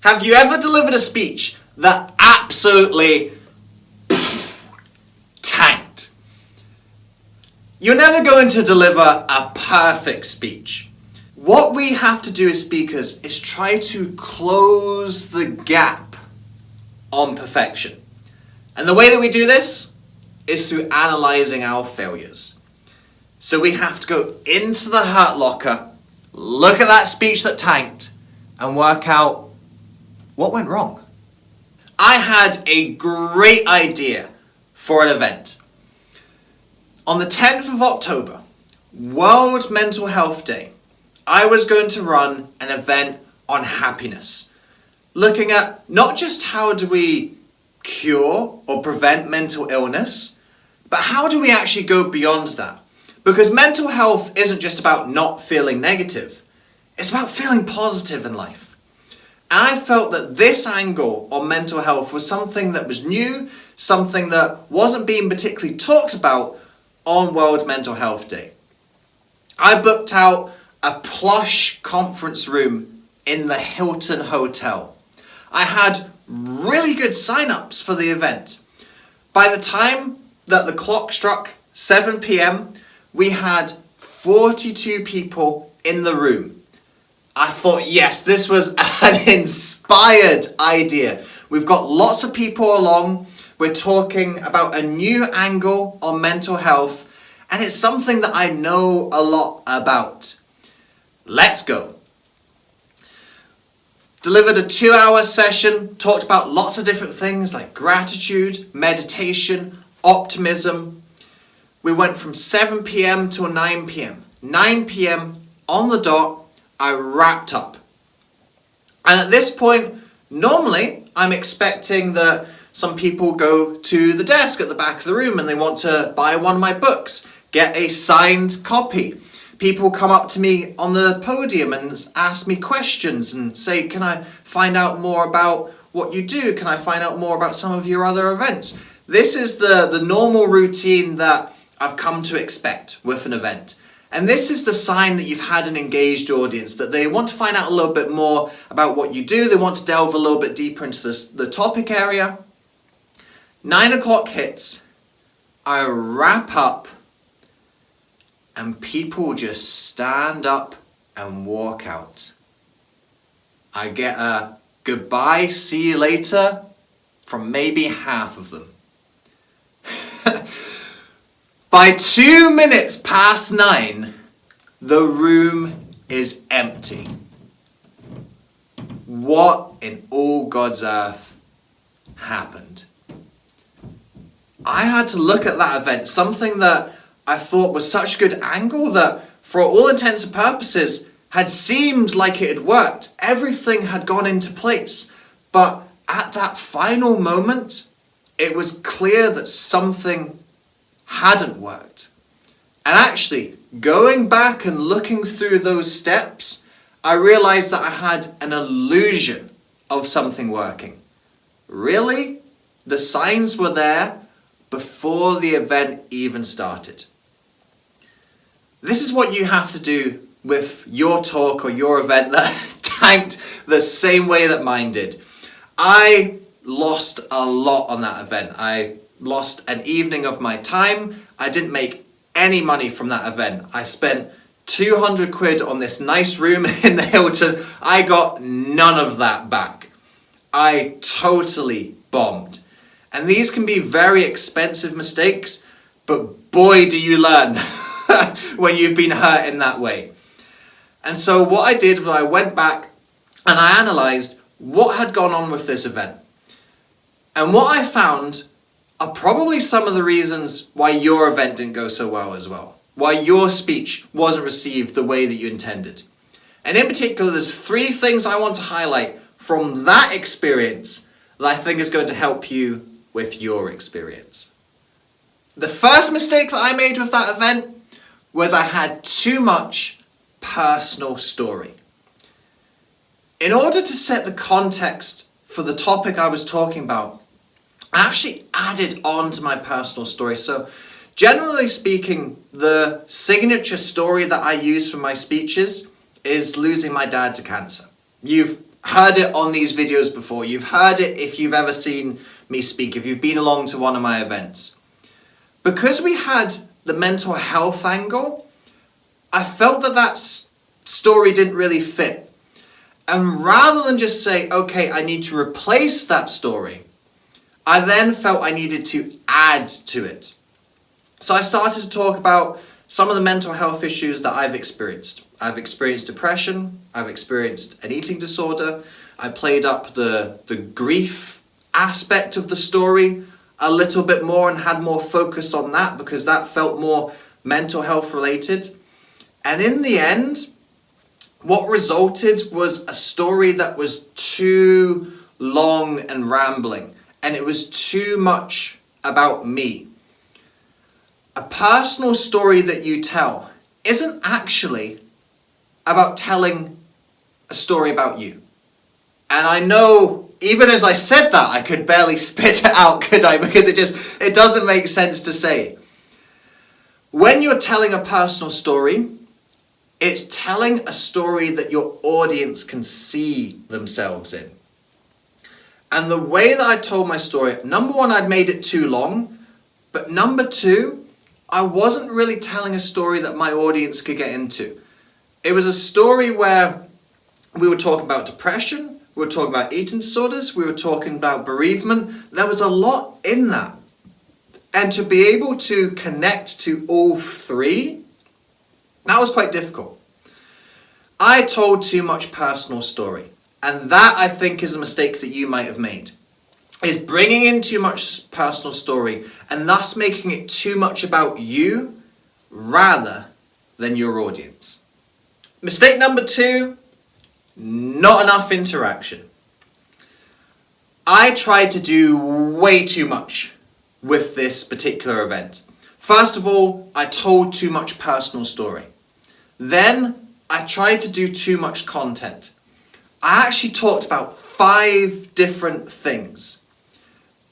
Have you ever delivered a speech that absolutely tanked? You're never going to deliver a perfect speech. What we have to do as speakers is try to close the gap on perfection. And the way that we do this is through analysing our failures. So we have to go into the hurt locker, look at that speech that tanked, and work out what went wrong. I had a great idea for an event. On the 10th of October, World Mental Health Day, I was going to run an event on happiness, looking at not just how do we cure or prevent mental illness, but how do we actually go beyond that? Because mental health isn't just about not feeling negative, it's about feeling positive in life. And I felt that this angle on mental health was something that was new, something that wasn't being particularly talked about on World Mental Health Day. I booked out a plush conference room in the Hilton Hotel. I had really good sign-ups for the event. By the time that the clock struck 7 p.m, we had 42 people in the room. I thought, yes, this was an inspired idea. We've got lots of people along. We're talking about a new angle on mental health, and it's something that I know a lot about. Let's go. Delivered a 2-hour session, talked about lots of different things like gratitude, meditation, optimism. We went from 7 p.m. till 9 p.m. 9 p.m. on the dot, I wrapped up. And at this point, normally I'm expecting that some people go to the desk at the back of the room and they want to buy one of my books, get a signed copy. People come up to me on the podium and ask me questions and say, can I find out more about what you do? Can I find out more about some of your other events? This is the normal routine that I've come to expect with an event. And this is the sign that you've had an engaged audience, that they want to find out a little bit more about what you do. They want to delve a little bit deeper into the topic area. 9 o'clock hits, I wrap up, and people just stand up and walk out. I get a goodbye, see you later from maybe half of them. By 2 minutes past 9, the room is empty. What in all God's earth happened? I had to look at that event, something that I thought was such a good angle that for all intents and purposes had seemed like it had worked. Everything had gone into place. But at that final moment, it was clear that something hadn't worked. And actually, going back and looking through those steps, I realized that I had an illusion of something working. Really? The signs were there before the event even started. This is what you have to do with your talk or your event that tanked the same way that mine did. I lost a lot on that event. I lost an evening of my time. I didn't make any money from that event. I spent 200 quid on this nice room in the Hilton. I got none of that back. I totally bombed. And these can be very expensive mistakes, but boy do you learn when you've been hurt in that way. And so what I did was I went back and I analysed what had gone on with this event. And what I found are probably some of the reasons why your event didn't go so well as well. Why your speech wasn't received the way that you intended. And in particular, there's 3 things I want to highlight from that experience that I think is going to help you with your experience. The first mistake that I made with that event was I had too much personal story. In order to set the context for the topic I was talking about, I actually added on to my personal story. So generally speaking, the signature story that I use for my speeches is losing my dad to cancer. You've heard it on these videos before. You've heard it if you've ever seen me speak, if you've been along to one of my events. Because we had the mental health angle, I felt that story didn't really fit. And rather than just say, okay, I need to replace that story, I then felt I needed to add to it. So I started to talk about some of the mental health issues that I've experienced. I've experienced depression, I've experienced an eating disorder, I played up the grief aspect of the story a little bit more and had more focus on that because that felt more mental health related. And in the end, what resulted was a story that was too long and rambling, and it was too much about me. A personal story that you tell isn't actually about telling a story about you. And I know, even as I said that, I could barely spit it out, could I? Because it doesn't make sense to say. When you're telling a personal story, it's telling a story that your audience can see themselves in. And the way that I told my story, number one, I'd made it too long. But number two, I wasn't really telling a story that my audience could get into. It was a story where we were talking about depression, we were talking about eating disorders, we were talking about bereavement. There was a lot in that. And to be able to connect to all three, that was quite difficult. I told too much personal story. And that, I think, is a mistake that you might have made. Is bringing in too much personal story and thus making it too much about you rather than your audience. Mistake number two, not enough interaction. I tried to do way too much with this particular event. First of all, I told too much personal story. Then I tried to do too much content. I actually talked about 5 different things,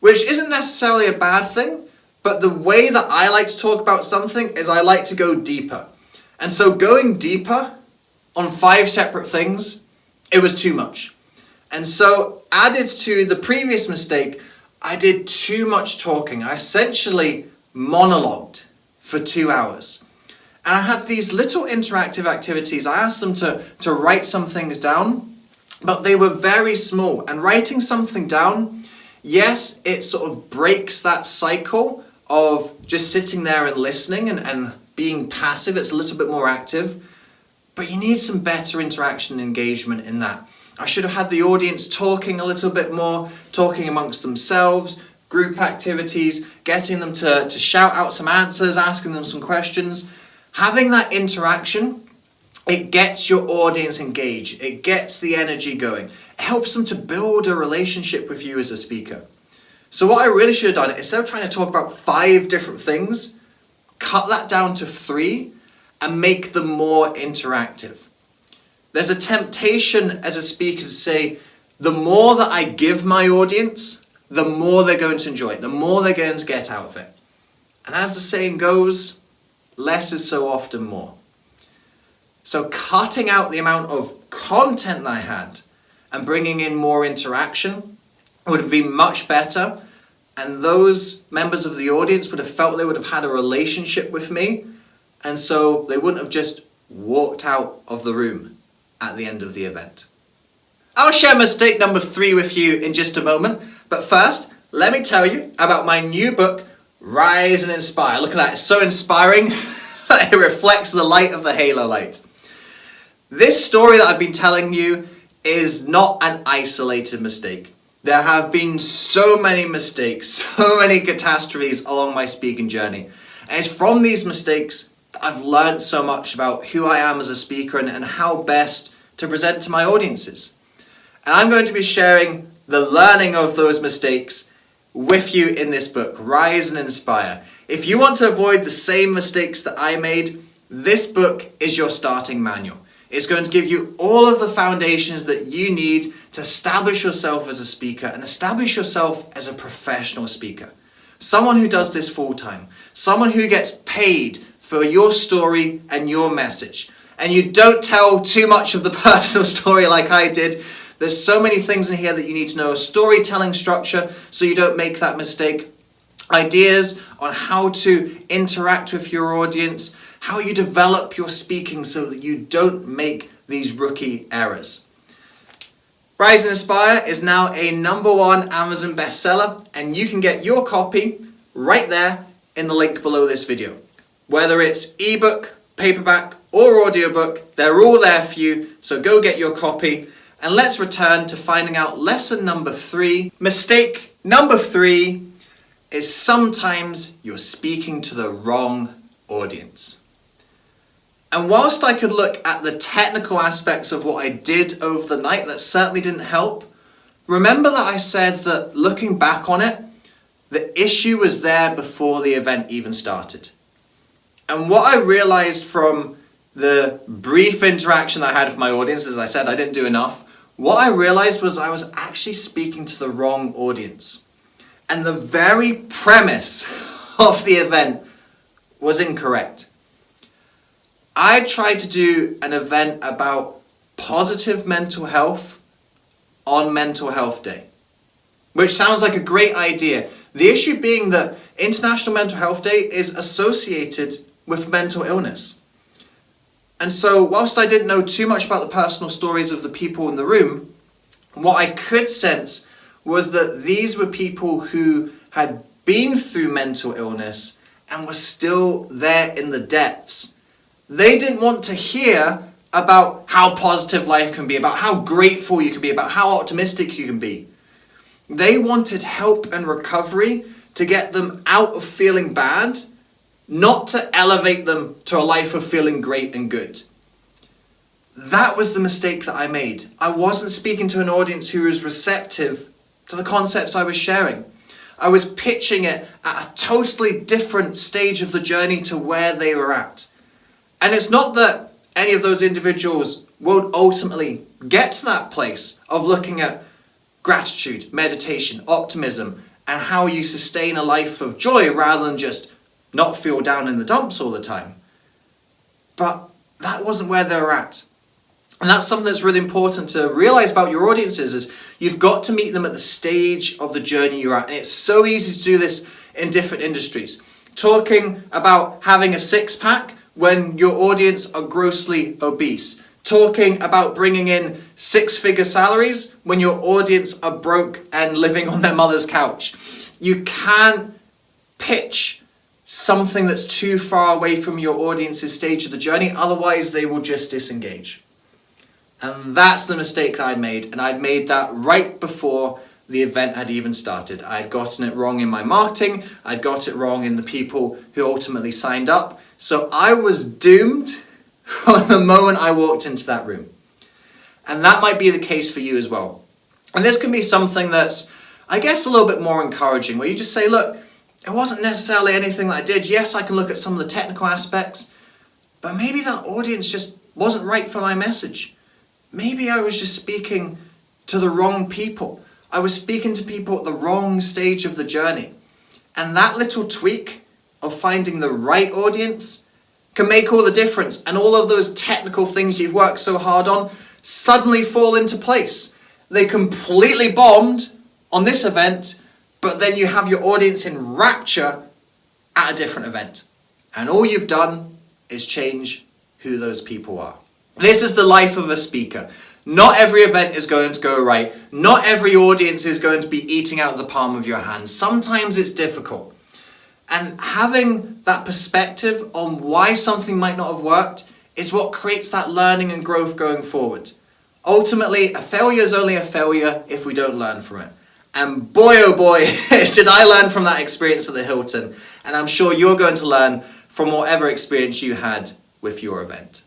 which isn't necessarily a bad thing, but the way that I like to talk about something is I like to go deeper. And so going deeper on 5 separate things, it was too much. And so added to the previous mistake, I did too much talking. I essentially monologued for 2 hours. And I had these little interactive activities. I asked them to write some things down, but they were very small. And writing something down, yes, it sort of breaks that cycle of just sitting there and listening and being passive. It's a little bit more active, but you need some better interaction and engagement in that. I should have had the audience talking a little bit more, talking amongst themselves, group activities, getting them to shout out some answers, asking them some questions. Having that interaction, it gets your audience engaged. It gets the energy going. It helps them to build a relationship with you as a speaker. So what I really should have done, instead of trying to talk about 5 different things, cut that down to 3 and make them more interactive. There's a temptation as a speaker to say, the more that I give my audience, the more they're going to enjoy it, the more they're going to get out of it. And as the saying goes, less is so often more. So cutting out the amount of content that I had and bringing in more interaction would have been much better. And those members of the audience would have felt they would have had a relationship with me. And so they wouldn't have just walked out of the room at the end of the event. I'll share mistake number 3 with you in just a moment. But first, let me tell you about my new book, Rise and Inspire. Look at that, it's so inspiring. It reflects the light of the halo light. This story that I've been telling you is not an isolated mistake. There have been so many mistakes, so many catastrophes along my speaking journey. And it's from these mistakes that I've learned so much about who I am as a speaker and how best to present to my audiences. And I'm going to be sharing the learning of those mistakes with you in this book, Rise and Inspire. If you want to avoid the same mistakes that I made, this book is your starting manual. It's going to give you all of the foundations that you need to establish yourself as a speaker and establish yourself as a professional speaker. Someone who does this full time. Someone who gets paid for your story and your message. And you don't tell too much of the personal story like I did. There's so many things in here that you need to know. A storytelling structure so you don't make that mistake. Ideas on how to interact with your audience. How you develop your speaking so that you don't make these rookie errors. Rise and Aspire is now a #1 Amazon bestseller, and you can get your copy right there in the link below this video. Whether it's ebook, paperback, or audiobook, they're all there for you, so go get your copy. And let's return to finding out lesson number 3. Mistake number 3 is sometimes you're speaking to the wrong audience. And whilst I could look at the technical aspects of what I did over the night, that certainly didn't help. Remember that I said that looking back on it, the issue was there before the event even started. And what I realized from the brief interaction I had with my audience, as I said, I didn't do enough. What I realized was I was actually speaking to the wrong audience. And the very premise of the event was incorrect. I tried to do an event about positive mental health on Mental Health Day, which sounds like a great idea. The issue being that International Mental Health Day is associated with mental illness. And so whilst I didn't know too much about the personal stories of the people in the room, what I could sense was that these were people who had been through mental illness and were still there in the depths. They didn't want to hear about how positive life can be, about how grateful you can be, about how optimistic you can be. They wanted help and recovery to get them out of feeling bad, not to elevate them to a life of feeling great and good. That was the mistake that I made. I wasn't speaking to an audience who was receptive to the concepts I was sharing. I was pitching it at a totally different stage of the journey to where they were at. And it's not that any of those individuals won't ultimately get to that place of looking at gratitude, meditation, optimism, and how you sustain a life of joy rather than just not feel down in the dumps all the time. But that wasn't where they were at. And that's something that's really important to realize about your audiences is you've got to meet them at the stage of the journey you're at. And it's so easy to do this in different industries. Talking about having a six-pack when your audience are grossly obese. Talking about bringing in six-figure salaries when your audience are broke and living on their mother's couch. You can't pitch something that's too far away from your audience's stage of the journey, otherwise they will just disengage. And that's the mistake that I'd made, and I'd made that right before the event had even started. I'd gotten it wrong in my marketing, I'd got it wrong in the people who ultimately signed up, so I was doomed from the moment I walked into that room. And that might be the case for you as well. And this can be something that's, I guess, a little bit more encouraging, where you just say, look, it wasn't necessarily anything that I did. Yes, I can look at some of the technical aspects, but maybe that audience just wasn't right for my message. Maybe I was just speaking to the wrong people. I was speaking to people at the wrong stage of the journey. And that little tweak of finding the right audience can make all the difference. And all of those technical things you've worked so hard on suddenly fall into place. They completely bombed on this event, but then you have your audience in rapture at a different event. And all you've done is change who those people are. This is the life of a speaker. Not every event is going to go right. Not every audience is going to be eating out of the palm of your hand. Sometimes it's difficult. And having that perspective on why something might not have worked is what creates that learning and growth going forward. Ultimately, a failure is only a failure if we don't learn from it. And boy, oh boy, did I learn from that experience at the Hilton. And I'm sure you're going to learn from whatever experience you had with your event.